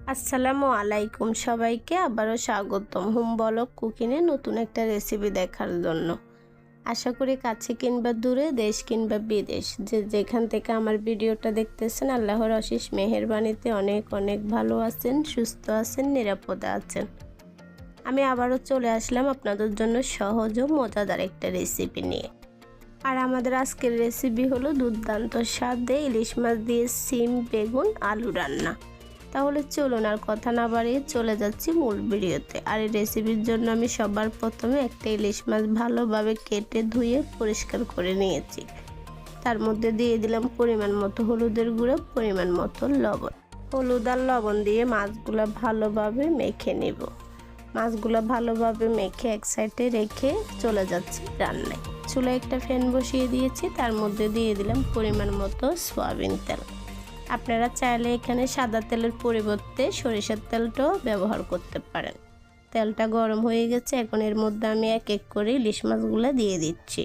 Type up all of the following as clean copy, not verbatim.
আসসালামু আলাইকুম সবাইকে আবারও স্বাগতম হোম ব্লগ কুকিংয়ে নতুন একটা রেসিপি দেখার জন্য। আশা করি কাছে কিংবা দূরে, দেশ কিংবা বিদেশ, যেখান থেকে আমার ভিডিওটা দেখতেছেন, আল্লাহর অশেষ মেহেরবানিতে অনেক অনেক ভালো আছেন, সুস্থ আছেন, নিরাপদে আছেন। আমি আবারও চলে আসলাম আপনাদের জন্য সহজ ও মজাদার একটা রেসিপি নিয়ে। আর আমাদের আজকের রেসিপি হলো দুর্দান্ত স্বাদে ইলিশ মাছ দিয়ে সিম বেগুন আলু রান্না। তাহলে চলুন আর কথা না বাড়িয়ে চলে যাচ্ছি মূল ভিডিওতে। আর এই রেসিপির জন্য আমি সবার প্রথমে একটা ইলিশ মাছ ভালোভাবে কেটে ধুয়ে পরিষ্কার করে নিয়েছি। তার মধ্যে দিয়ে দিলাম পরিমাণ মতো হলুদের গুঁড়ো, পরিমাণ মতো লবণ। হলুদ আর লবণ দিয়ে মাছগুলো ভালোভাবে মেখে নেব। মাছগুলো ভালোভাবে মেখে এক সাইডে রেখে চলে যাচ্ছি রান্নায়। চুলায় একটা ফ্যান বসিয়ে দিয়েছি, তার মধ্যে দিয়ে দিলাম পরিমাণ মতো সয়াবিন তেল। আপনারা চাইলে এখানে সাদা তেলের পরিবর্তে সরিষার তেলটাও ব্যবহার করতে পারেন। তেলটা গরম হয়ে গেছে, এখন এর মধ্যে আমি এক এক করে ইলিশ মাছগুলো দিয়ে দিচ্ছি।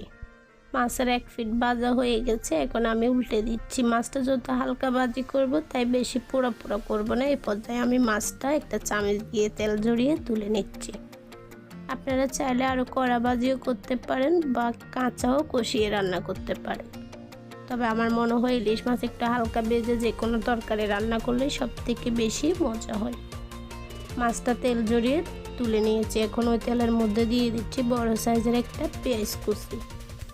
মাছের এক ফিট ভাজা হয়ে গেছে, এখন আমি উল্টে দিচ্ছি। মাছটা যত হালকা ভাজি করব তাই বেশি পোড়া পোড়া করব না। এই পর্যায়ে আমি মাছটা একটা চামচ দিয়ে তেল ঝরিয়ে তুলে নিচ্ছি। আপনারা চাইলে আরও কড়া ভাজিও করতে পারেন বা কাঁচাও কষিয়ে রান্না করতে পারেন। তবে আমার মনে হয় ইলিশ মাছ একটু হালকা ভেজে যে কোনো তরকারি রান্না করলে সব থেকে বেশি মজা হয়। মাছটা তেল জড়িয়ে তুলে নিয়েছি, এখন ওই তেলের মধ্যে দিয়ে দিচ্ছি বড় সাইজের একটা পেঁয়াজ কুচি।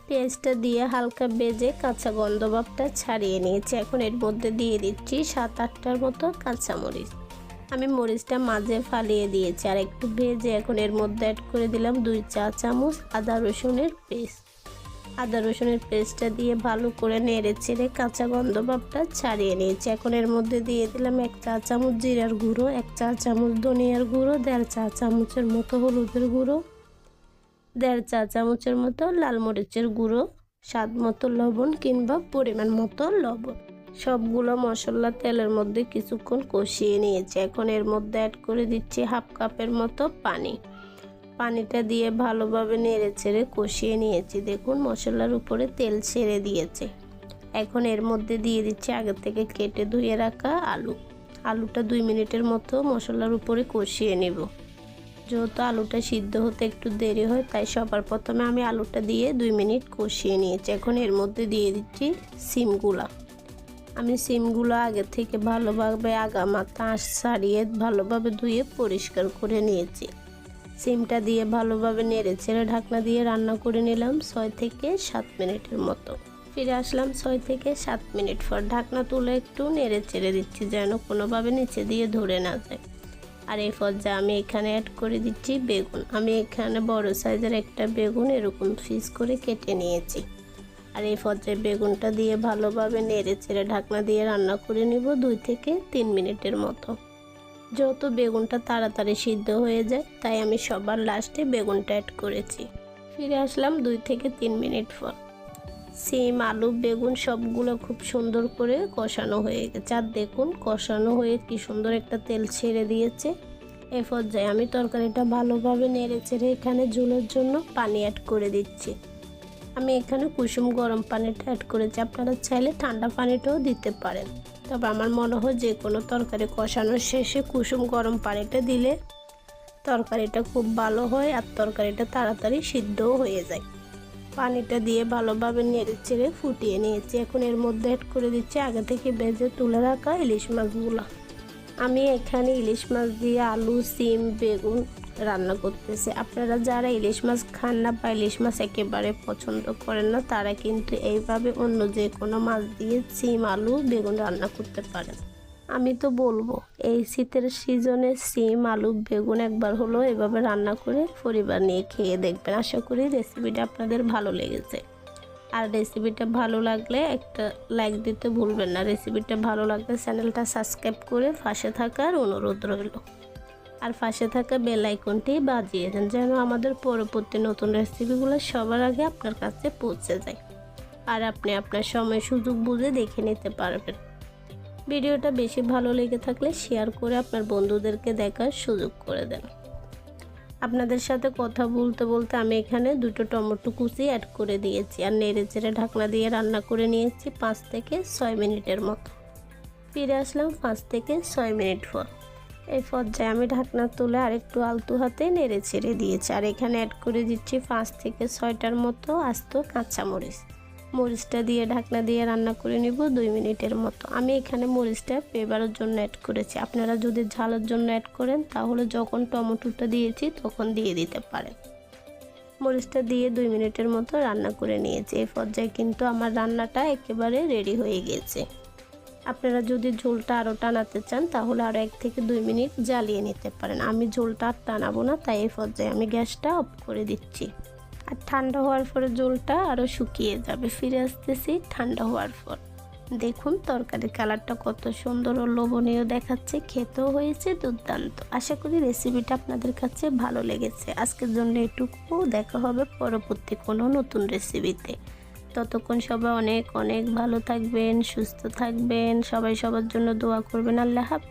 পেঁয়াজটা দিয়ে হালকা ভেজে কাঁচা গন্ধ ভাবটা ছাড়িয়ে নিয়েছি। এখন এর মধ্যে দিয়ে দিচ্ছি 7-8টার মতো কাঁচামরিচ। আমি মরিচটা মাঝে ফালিয়ে দিয়েছি আর একটু ভেজে এখন এর মধ্যে অ্যাড করে দিলাম 2 চা চামচ আদা রসুনের পেস্ট। আদা রসুনের পেস্টটা দিয়ে ভালো করে নেড়ে চেড়ে কাঁচা গন্ধ ভাবটা ছাড়িয়ে নিয়েছি। এখন এর মধ্যে দিয়ে দিলাম 1 চা চামচ জিরার গুঁড়ো, 1 চা চামচ ধনিয়ার গুঁড়ো, 1.5 চা চামচের মতো হলুদের গুঁড়ো, 1.5 চা চামচের মতো লাল মরিচের গুঁড়ো, স্বাদ মতো লবণ কিংবা পরিমাণ মতো লবণ। সবগুলো মশলা তেলের মধ্যে কিছুক্ষণ কষিয়ে নিয়েছি। এখন এর মধ্যে অ্যাড করে দিচ্ছি 1/2 কাপের মতো পানি। পানিটা দিয়ে ভালোভাবে নেড়ে চেড়ে কষিয়ে নিয়েছি। দেখুন মশলার উপরে তেল ছেড়ে দিয়েছে। এখন এর মধ্যে দিয়ে দিচ্ছি আগে থেকে কেটে ধুয়ে রাখা আলুটা 2 মিনিটের মতো মশলার উপরে কষিয়ে নেব। যেহেতু আলুটা সিদ্ধ হতে একটু দেরি হয় তাই সবার প্রথমে আমি আলুটা দিয়ে 2 মিনিট কষিয়ে নিয়েছি। এখন এর মধ্যে দিয়ে দিচ্ছি সিমগুলা। আমি সিমগুলো আগে থেকে ভালোভাবে আগামাথা ছাড়িয়ে ভালোভাবে ধুয়ে পরিষ্কার করে নিয়েছি। সিমটা দিয়ে ভালোভাবে নেড়ে ছেড়ে ঢাকনা দিয়ে রান্না করে নিলাম 6 থেকে 7 মিনিটের মতো। ফিরে আসলাম 6 থেকে 7 মিনিট পর। ঢাকনা তুলে একটু নেড়ে ছেড়ে দিচ্ছি যেন কোনোভাবে নিচে দিয়ে ধরে না যায়। আর এই পর্যায়ে আমি এখানে অ্যাড করে দিচ্ছি বেগুন। আমি এখানে বড় সাইজের একটা বেগুন এরকম পিস করে কেটে নিয়েছি। আর এই পর্যায়ে বেগুনটা দিয়ে ভালোভাবে নেড়ে ছেড়ে ঢাকনা দিয়ে রান্না করে নিব 2 থেকে 3 মিনিটের মতো। যেহেতু বেগুনটা তাড়াতাড়ি সিদ্ধ হয়ে যায় তাই আমি সবার লাস্টে বেগুনটা অ্যাড করেছি। ফিরে আসলাম 2 থেকে 3 মিনিট পর। সিম আলু বেগুন সবগুলো খুব সুন্দর করে কষানো হয়ে গেছে। আর দেখুন কষানো হয়ে কি সুন্দর একটা তেল ছেড়ে দিয়েছে। এই পর্যায়ে আমি তরকারিটা ভালোভাবে নেড়ে চেড়ে এখানে ঝোলের জন্য পানি অ্যাড করে দিচ্ছি। আমি এখানে কুসুম গরম পানিটা অ্যাড করেছি, আপনারা চাইলে ঠান্ডা পানিটাও দিতে পারেন। তবে আমার মনে হয় যে কোনো তরকারি কষানোর শেষে কুসুম গরম পানিটা দিলে তরকারিটা খুব ভালো হয় আর তরকারিটা তাড়াতাড়ি সিদ্ধও হয়ে যায়। পানিটা দিয়ে ভালোভাবে নেড়ে চেড়ে ফুটিয়ে নিয়েছি। এখন এর মধ্যে অ্যাড করে দিচ্ছি আগে থেকে ভেজে তুলে রাখা ইলিশ মাছগুলো। আমি এখানে ইলিশ মাছ দিয়ে আলু সিম বেগুন রান্না করতেছি। আপনারা যারা ইলিশ মাছ খান না বা ইলিশ মাছ একেবারে পছন্দ করেন না তারা কিন্তু এইভাবে অন্য যে কোনো মাছ দিয়ে সিম আলু বেগুন রান্না করতে পারেন। আমি তো বলবো এই শীতের সিজনে সিম আলু বেগুন একবার হলো এভাবে রান্না করে পরিবার নিয়ে খেয়ে দেখবেন। আশা করি রেসিপিটা আপনাদের ভালো লেগেছে। আর রেসিপিটা ভালো লাগলে একটা লাইক দিতে ভুলবেন না। রেসিপিটা ভালো লাগলে চ্যানেলটা সাবস্ক্রাইব করে পাশে থাকার অনুরোধ রইল। আর পাশে থাকা বেল আইকনটি বাজিয়ে দেন যেন আমাদের পরবর্তী নতুন রেসিপিগুলো সবার আগে আপনার কাছে পৌঁছে যায় আর আপনি আপনার সময় সুযোগ বুঝে দেখে নিতে পারবেন। ভিডিওটা বেশি ভালো লেগে থাকলে শেয়ার করে আপনার বন্ধুদেরকে দেখার সুযোগ করে দেন। আপনাদের সাথে কথা বলতে বলতে আমি এখানে 2টো টমেটো কুচি অ্যাড করে দিয়েছি আর নেড়ে চেড়ে ঢাকনা দিয়ে রান্না করে নিয়েছি 5 থেকে 6 মিনিটের মতো। ফিরে আসলাম 5 থেকে 6 মিনিট পর। এই পর্যায়ে আমি ঢাকনা তুলে আরেকটু আলতু হাতে নেড়ে ছেড়ে দিয়েছি। আর এখানে অ্যাড করে দিচ্ছি 5 থেকে 6টার মতো আস্ত কাঁচামরিচ। মরিচটা দিয়ে ঢাকনা দিয়ে রান্না করে নিব 2 মিনিটের মতো। আমি এখানে মরিচটা ফ্লেভারের জন্য অ্যাড করেছি। আপনারা যদি ঝালের জন্য অ্যাড করেন তাহলে যখন টমেটোটা দিয়েছি তখন দিয়ে দিতে পারেন। মরিচটা দিয়ে 2 মিনিটের মতো রান্না করে নিয়েছি। এই পর্যায়ে কিন্তু আমার রান্নাটা একেবারে রেডি হয়ে গিয়েছে। আপনারা যদি ঝোলটা আরও টানাতে চান তাহলে আরও 1 থেকে 2 মিনিট জ্বালিয়ে নিতে পারেন। আমি ঝোলটা আর টানাবো না, তাই এই পর্যায়ে আমি গ্যাসটা অফ করে দিচ্ছি। আর ঠান্ডা হওয়ার পরে ঝোলটা আরও শুকিয়ে যাবে। ফিরে আসতেছি ঠান্ডা হওয়ার পর। দেখুন তরকারির কালারটা কত সুন্দর ও লোভনীয় দেখাচ্ছে, খেতেও হয়েছে দুর্দান্ত। আশা করি রেসিপিটা আপনাদের কাছে ভালো লেগেছে। আজকের জন্য এটুকু, দেখা হবে পরবর্তী কোনো নতুন রেসিপিতে। ততক্ষণ সবাই অনেক অনেক ভালো থাকবেন, সুস্থ থাকবেন। সবাই সবার জন্য দোয়া করবেন। আল্লাহ হাফেজ।